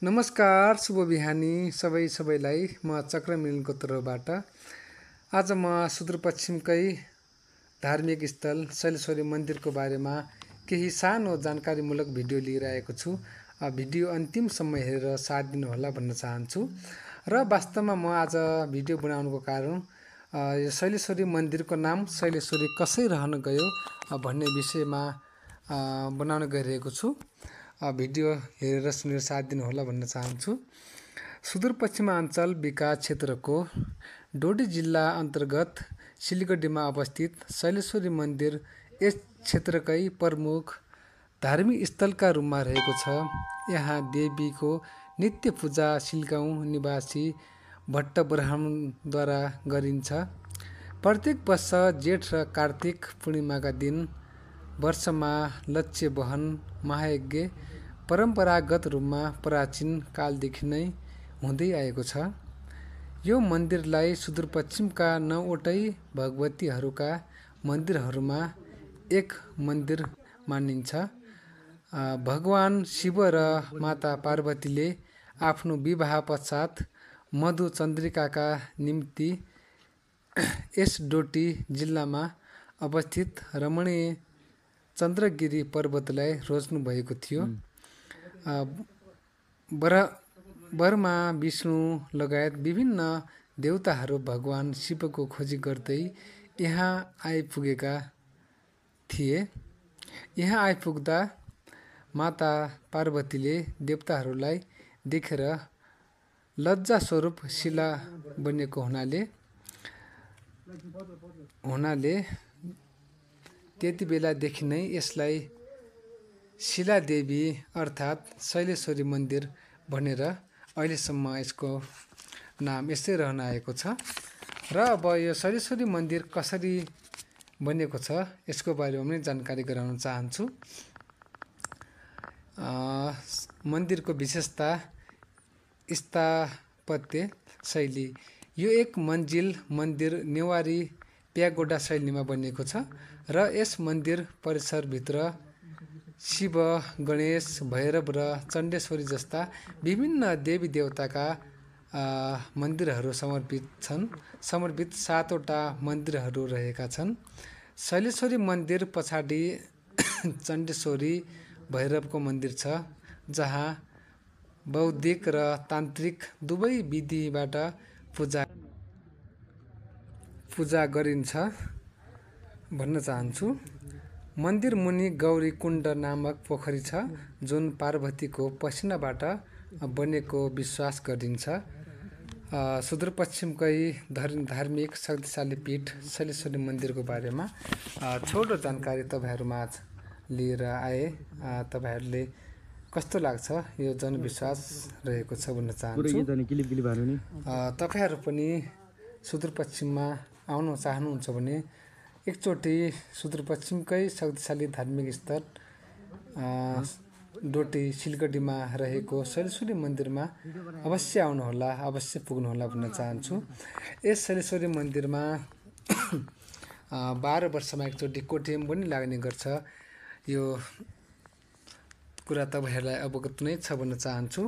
नमस्कार, शुभ बिहानी सबैलाई म चक्र मिलनको तर्फबाट आज म सुदूरपश्चिमकै धार्मिक स्थल शैलेश्वरी मन्दिरको बारेमा केही सानो जानकारीमूलक भिडियो लिएर आएको छु। भिडियो अन्तिमसम्म हेरेर साथ दिनुहोला भन्न चाहन्छु। र वास्तवमा म आज भिडियो बनाउनुको कारण यो शैलेश्वरी मन्दिरको नाम शैलेश्वरी कसै रहन गयो भन्ने विषयमा बनाउन गइरहेको छु। भिडियो हेरेर सुनेर साथ दिनुहोला भन्न चाहन्छु। सुदूरपश्चिमाञ्चल विकास क्षेत्रको डोटी जिल्ला अन्तर्गत सिलगढीमा अवस्थित शैलेश्वरी मन्दिर यस क्षेत्रकै प्रमुख धार्मिक स्थलका रूपमा रहेको छ। यहाँ देवीको नित्य पूजा सिलगाउँ निवासी भट्ट ब्राह्मणद्वारा गरिन्छ। प्रत्येक वर्ष जेठ र कार्तिक पूर्णिमाका दिन वर्षमा लक्ष्य वहन महायज्ञ परम्परागत रूपमा प्राचीन कालदेखि नै हुँदै आएको छ। यो मन्दिरलाई सुदूरपश्चिमका 9वटै भगवतीहरूका मन्दिरहरूमा एक मन्दिर मानिन्छ। भगवान शिव र माता पार्वतीले आफ्नो विवाह पश्चात मधु चन्द्रिकाका निम्ति यस डोटी जिल्लामा अवस्थित रमणीय चन्द्रगिरी पर्वतलाई रोज्नु भएको थियो। बरमा विष्णु लगायत विभिन्न देवताहरू भगवान शिवको खोजी गर्दै यहाँ आइपुगेका थिए। यहाँ आइपुग्दा माता पार्वतीले देवताहरूलाई देखेर लज्जा स्वरूप शिला बनेको हुनाले त्यति बेलादेखि नै यसलाई शिलादेवी अर्थात् शैलेश्वरी मन्दिर भनेर अहिलेसम्म यसको नाम यस्तै रहन आएको छ। र अब यो शैलेश्वरी मन्दिर कसरी बनेको छ यसको बारेमा पनि जानकारी गराउन चाहन्छु। मन्दिरको विशेषता स्थापत्य शैली। यो एक मन्जिल मन्दिर नेवारी प्यागोडा शैलीमा बनिएको छ र यस मन्दिर परिसरभित्र शिव, गणेश, भैरव र चण्डेश्वरी जस्ता विभिन्न देवी देवताका मन्दिरहरू समर्पित 7वटा मन्दिरहरू रहेका छन्। शैलेश्वरी मन्दिर पछाडि चण्डेश्वरी भैरवको मन्दिर छ, जहाँ बौद्धिक र तान्त्रिक दुवै विधिबाट पूजा गरिन्छ भन्न चाहन्छु। मन्दिर मुनि गौरी कुण्ड नामक पोखरी छ, जुन पार्वतीको पसिनाबाट बनेको विश्वास गरिन्छ। सुदूरपश्चिमकै धार्मिक शक्तिशाली पीठ शैलेश्वरी मन्दिरको बारेमा छोटो जानकारी तपाईँहरूमाझ लिएर आए। तपाईँहरूले कस्तो लाग्छ यो जनविश्वास रहेको छ भन्न चाहन्छु। तपाईँहरू पनि सुदूरपश्चिममा आउन चाहनुहुन्छ भने एकचोटि सुदूरपश्चिमकै शक्तिशाली धार्मिक स्थल डोटी सिलगढीमा रहेको शैलेश्वरी मन्दिरमा अवश्य आउनुहोला, अवश्य पुग्नुहोला भन्न चाहन्छु। यस शैलेश्वरी मन्दिरमा 12 वर्षमा एकचोटि कोठेम पनि लाग्ने गर्छ। यो कुरा तपाईँहरूलाई अवगत नै छ भन्न चाहन्छु।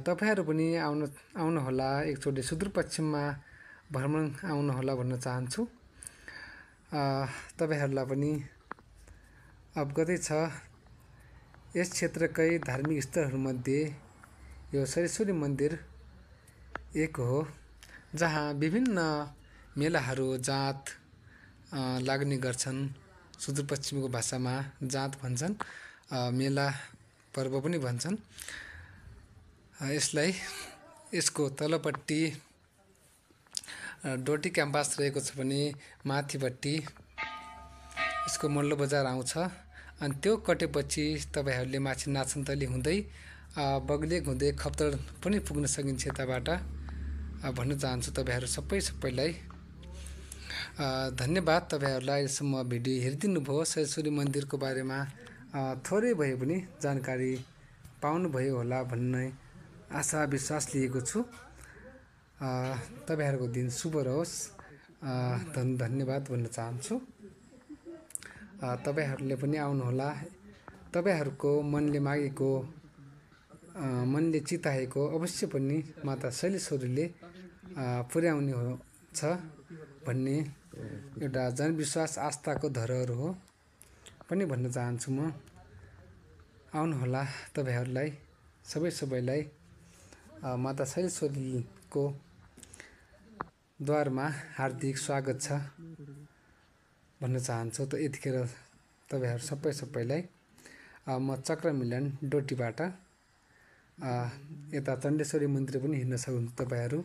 तपाईँहरू पनि आउनुहोला, एकचोटि सुदूरपश्चिममा भ्रमण आउनुहोला भन्न चाहन्छु। तपाईँहरूलाई पनि अवगतै छ, यस क्षेत्रकै धार्मिक स्थलहरूमध्ये यो शैलेश्वरी मन्दिर एक हो, जहाँ विभिन्न मेलाहरू जाँत लाग्ने गर्छन्। सुदूरपश्चिमको भाषामा जाँत भन्छन्, मेला पर्व पनि भन्छन्। यसको तलपट्टि डोटी क्याम्पस रहेको छ भने माथिपट्टि यसको मल्लो बजार आउँछ। अनि त्यो कटेपछि तपाईँहरूले माथि नाचनतली हुँदै बग्लेक हुँदै खप्तर पनि पुग्न सकिन्छ यताबाट भन्न चाहन्छु। तपाईँहरू सबैलाई धन्यवाद। तपाईँहरूलाई अहिलेसम्म भिडियो हेरिदिनु भयो। शैलेश्वरी मन्दिरको बारेमा थोरै भए पनि जानकारी पाउनुभयो होला भन्ने आशा विश्वास लिएको छु। तपाईँहरूको दिन शुभ रहोस्। धन्यवाद भन्न चाहन्छु। तपाईँहरूले पनि आउनुहोला। तपाईँहरूको मनले मागेको मनले चिताएको अवश्य पनि माता शैलेश्वरीले पुर्याउने छ भन्ने एउटा जनविश्वास आस्थाको धरोहर हो पनि भन्न चाहन्छु म। आउनुहोला तपाईँहरूलाई सबैलाई माता शैलेश्वरीको द्वारमा हार्दिक स्वागत छ भन्न चाहन्छु। त यतिखेर तपाईँहरू सबैलाई म चक्रमिलन डोटीबाट यता चण्डेश्वरी मन्दिर पनि हिँड्न सक्नुहुन्छ तपाईँहरू।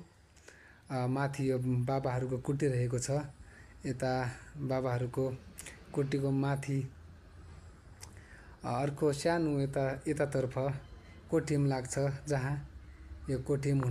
माथि यो बाबाहरूको कुटी रहेको छ। यता बाबाहरूको कुटीको माथि अर्को सानो यतातर्फ कोठिम लाग्छ, जहाँ यो कोठिम